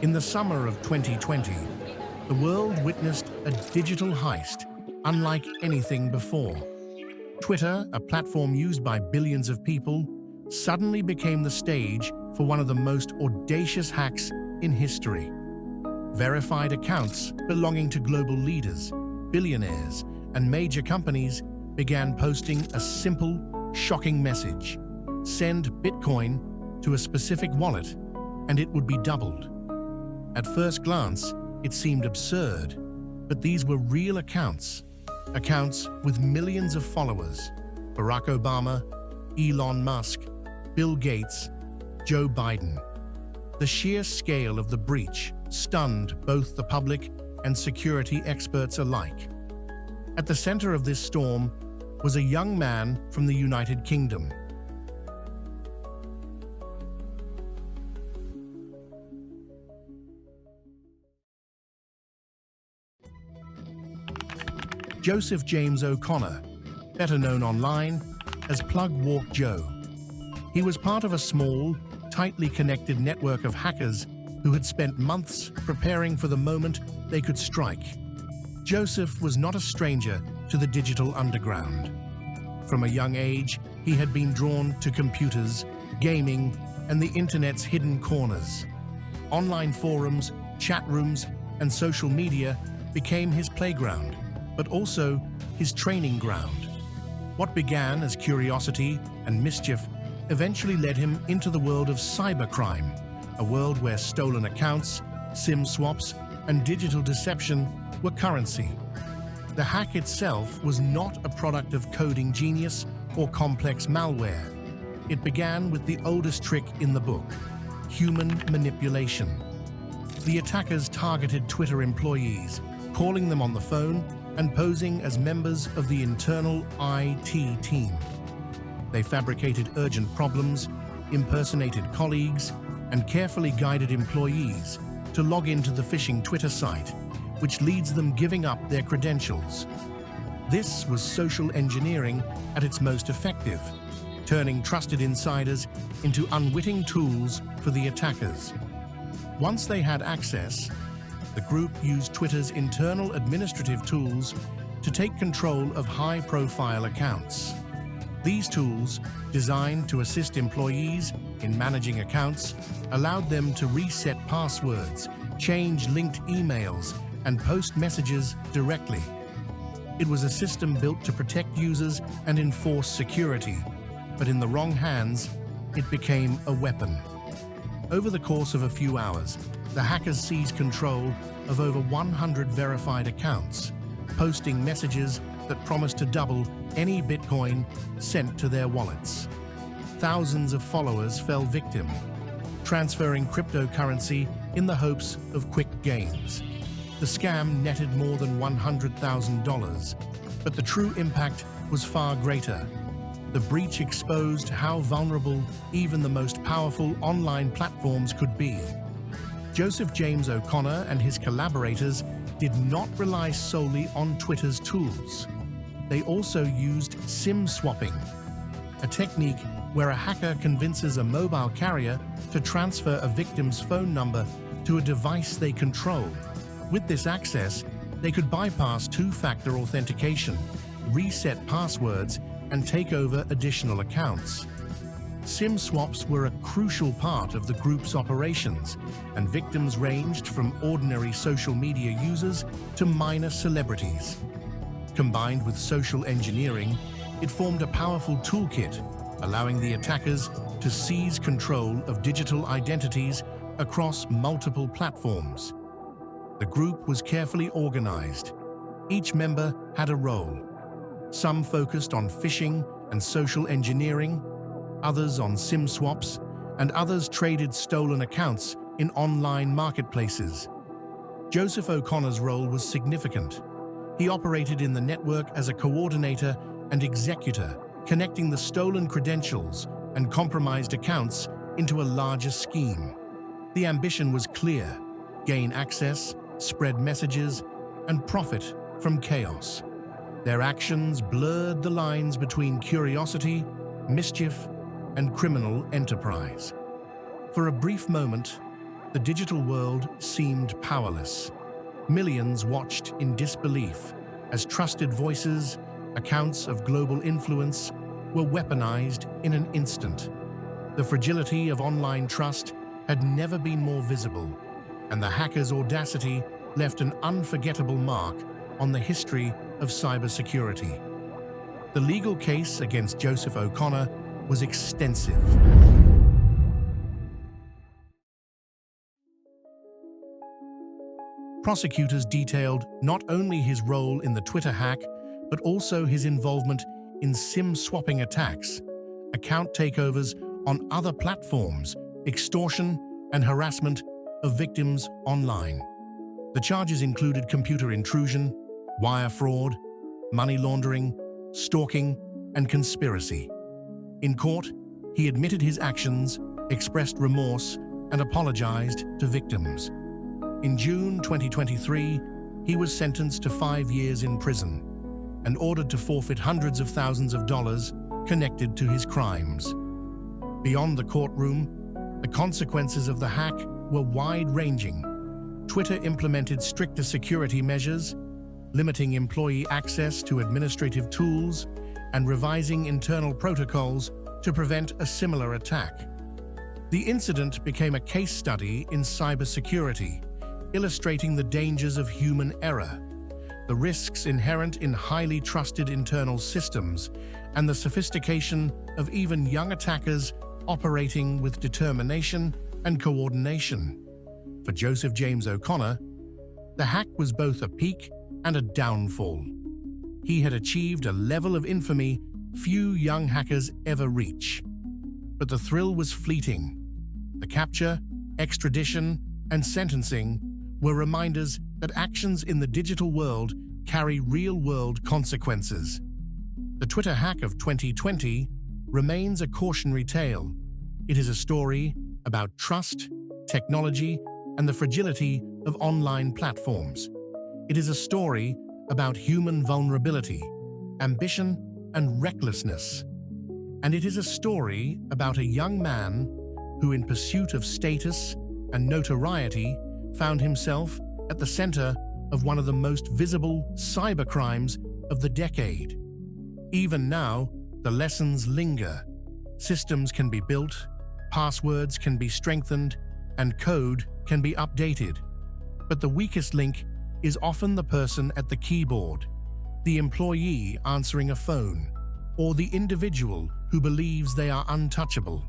In the summer of 2020, the world witnessed a digital heist unlike anything before. Twitter, a platform used by billions of people, suddenly became the stage for one of the most audacious hacks in history. Verified accounts belonging to global leaders, billionaires, and major companies began posting a simple, shocking message: send Bitcoin to a specific wallet, and it would be doubled. At first glance, it seemed absurd, but these were real accounts with millions of followers: Barack Obama, Elon Musk, Bill Gates, Joe Biden. The sheer scale of the breach stunned both the public and security experts alike. At the center of this storm was a young man from the United Kingdom. Joseph James O'Connor, better known online as Plug Walk Joe. He was part of a small, tightly connected network of hackers who had spent months preparing for the moment they could strike. Joseph was not a stranger to the digital underground. From a young age, he had been drawn to computers, gaming, and the internet's hidden corners. Online forums, chat rooms, and social media became his playground, but also his training ground. What began as curiosity and mischief eventually led him into the world of cybercrime, a world where stolen accounts, SIM swaps, and digital deception were currency. The hack itself was not a product of coding genius or complex malware. It began with the oldest trick in the book: human manipulation. The attackers targeted Twitter employees, calling them on the phone and posing as members of the internal IT team. They fabricated urgent problems, impersonated colleagues, and carefully guided employees to log into the phishing Twitter site, which leads them giving up their credentials. This was social engineering at its most effective, turning trusted insiders into unwitting tools for the attackers. Once they had access, the group used Twitter's internal administrative tools to take control of high-profile accounts. These tools, designed to assist employees in managing accounts, allowed them to reset passwords, change linked emails, and post messages directly. It was a system built to protect users and enforce security, but in the wrong hands, it became a weapon. Over the course of a few hours, the hackers seized control of over 100 verified accounts, posting messages that promised to double any Bitcoin sent to their wallets. Thousands of followers fell victim, transferring cryptocurrency in the hopes of quick gains. The scam netted more than $100,000, but the true impact was far greater. The breach exposed how vulnerable even the most powerful online platforms could be. Joseph James O'Connor and his collaborators did not rely solely on Twitter's tools. They also used SIM swapping, a technique where a hacker convinces a mobile carrier to transfer a victim's phone number to a device they control. With this access, they could bypass two-factor authentication, reset passwords, and take over additional accounts. SIM swaps were a crucial part of the group's operations, and victims ranged from ordinary social media users to minor celebrities. Combined with social engineering, it formed a powerful toolkit, allowing the attackers to seize control of digital identities across multiple platforms. The group was carefully organized. Each member had a role. Some focused on phishing and social engineering, others on SIM swaps, and others traded stolen accounts in online marketplaces. Joseph O'Connor's role was significant. He operated in the network as a coordinator and executor, connecting the stolen credentials and compromised accounts into a larger scheme. The ambition was clear: gain access, spread messages, and profit from chaos. Their actions blurred the lines between curiosity, mischief, and criminal enterprise. For a brief moment, the digital world seemed powerless. Millions watched in disbelief as trusted voices, accounts of global influence, were weaponized in an instant. The fragility of online trust had never been more visible, and the hacker's audacity left an unforgettable mark on the history of cybersecurity. The legal case against Joseph O'Connor was extensive. Prosecutors detailed not only his role in the Twitter hack, but also his involvement in SIM-swapping attacks, account takeovers on other platforms, extortion and harassment of victims online. The charges included computer intrusion, wire fraud, money laundering, stalking, and conspiracy. In court, he admitted his actions, expressed remorse, and apologized to victims. In June 2023, he was sentenced to 5 years in prison and ordered to forfeit hundreds of thousands of dollars connected to his crimes. Beyond the courtroom, the consequences of the hack were wide-ranging. Twitter implemented stricter security measures, limiting employee access to administrative tools and revising internal protocols to prevent a similar attack. The incident became a case study in cybersecurity, illustrating the dangers of human error, the risks inherent in highly trusted internal systems, and the sophistication of even young attackers operating with determination and coordination. For Joseph James O'Connor, the hack was both a peak and a downfall. He had achieved a level of infamy few young hackers ever reach. But the thrill was fleeting. The capture, extradition, and sentencing were reminders that actions in the digital world carry real-world consequences. The Twitter hack of 2020 remains a cautionary tale. It is a story about trust, technology, and the fragility of online platforms. It is a story about human vulnerability, ambition, and recklessness. And it is a story about a young man who, in pursuit of status and notoriety, found himself at the center of one of the most visible cybercrimes of the decade. Even now, the lessons linger. Systems can be built, passwords can be strengthened, and code can be updated. But the weakest link is often the person at the keyboard, the employee answering a phone, or the individual who believes they are untouchable.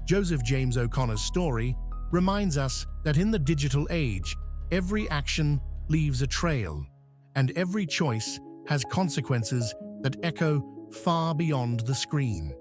Joseph James O'Connor's story reminds us that in the digital age, every action leaves a trail, and every choice has consequences that echo far beyond the screen.